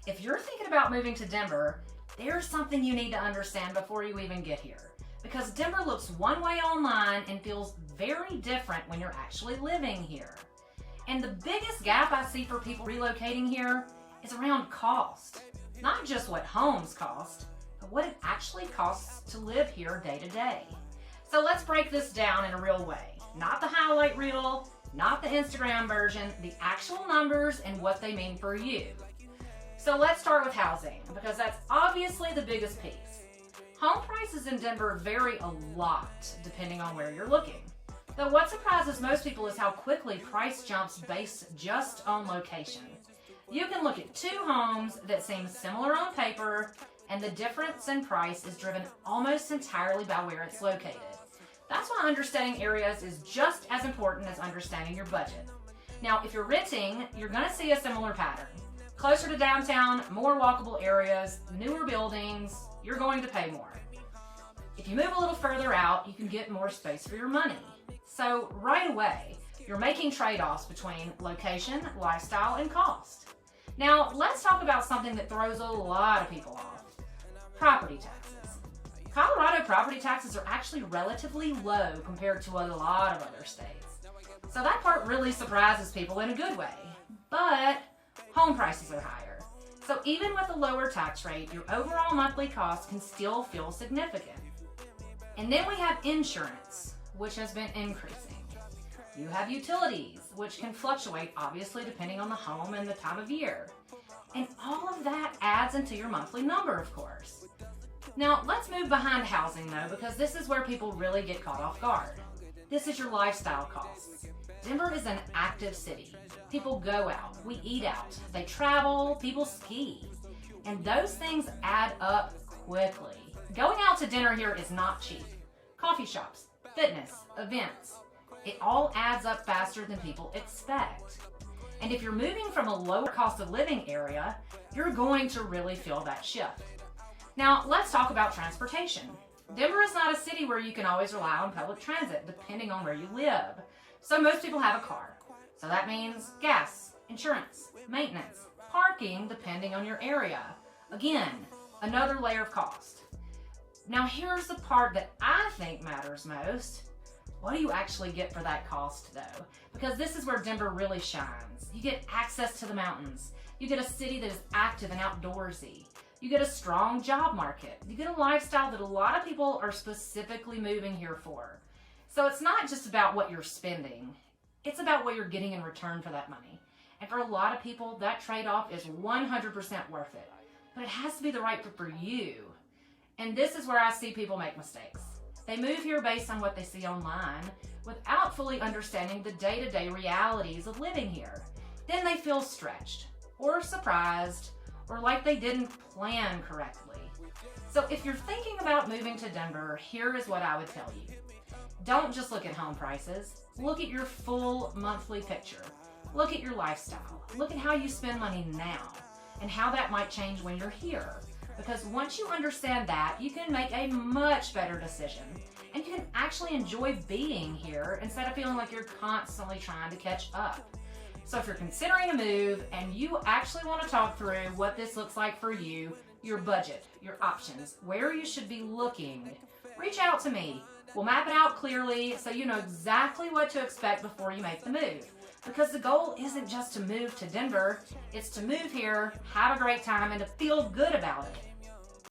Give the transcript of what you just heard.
If you're thinking about moving to Denver, there's something you need to understand before you even get here. Because Denver looks one way online and feels very different when you're actually living here. And the biggest gap I see for people relocating here is around cost. Not just what homes cost, but what it actually costs to live here day to day. So let's break this down in a real way. Not the highlight reel, not the Instagram version, the actual numbers and what they mean for you. So let's start with housing, because that's obviously the biggest piece. Home prices in Denver vary a lot depending on where you're looking. Though what surprises most people is how quickly price jumps based just on location. You can look at two homes that seem similar on paper, and the difference in price is driven almost entirely by where it's located. That's why understanding areas is just as important as understanding your budget. Now, if you're renting, you're going to see a similar pattern. Closer to downtown, more walkable areas, newer buildings, you're going to pay more. If you move a little further out, you can get more space for your money. So right away, you're making trade-offs between location, lifestyle, and cost. Now, let's talk about something that throws a lot of people off: property taxes. Colorado property taxes are actually relatively low compared to a lot of other states. So that part really surprises people in a good way. But home prices are higher. So even with a lower tax rate, your overall monthly cost can still feel significant. And then we have insurance, which has been increasing. You have utilities, which can fluctuate obviously depending on the home and the time of year. And all of that adds into your monthly number, of course. Now, let's move behind housing though, because this is where people really get caught off guard. This is your lifestyle costs. Denver is an active city. People go out, we eat out, they travel, people ski. And those things add up quickly. Going out to dinner here is not cheap. Coffee shops, fitness, events, it all adds up faster than people expect. And if you're moving from a lower cost of living area, you're going to really feel that shift. Now, let's talk about transportation. Denver is not a city where you can always rely on public transit, depending on where you live. So most people have a car. So that means gas, insurance, maintenance, parking, depending on your area. Again, another layer of cost. Now here's the part that I think matters most. What do you actually get for that cost though? Because this is where Denver really shines. You get access to the mountains. You get a city that is active and outdoorsy. You get a strong job market. You get a lifestyle that a lot of people are specifically moving here for. So it's not just about what you're spending. It's about what you're getting in return for that money. And for a lot of people, that trade-off is 100% worth it. But it has to be the right fit for you. And this is where I see people make mistakes. They move here based on what they see online without fully understanding the day-to-day realities of living here. Then they feel stretched or surprised or like they didn't plan correctly. So if you're thinking about moving to Denver, here is what I would tell you. Don't just look at home prices. Look at your full monthly picture. Look at your lifestyle. Look at how you spend money now and how that might change when you're here. Because once you understand that, you can make a much better decision and you can actually enjoy being here instead of feeling like you're constantly trying to catch up. So if you're considering a move and you actually want to talk through what this looks like for you, your budget, your options, where you should be looking, reach out to me. We'll map it out clearly so you know exactly what to expect before you make the move. Because the goal isn't just to move to Denver, it's to move here, have a great time, and to feel good about it.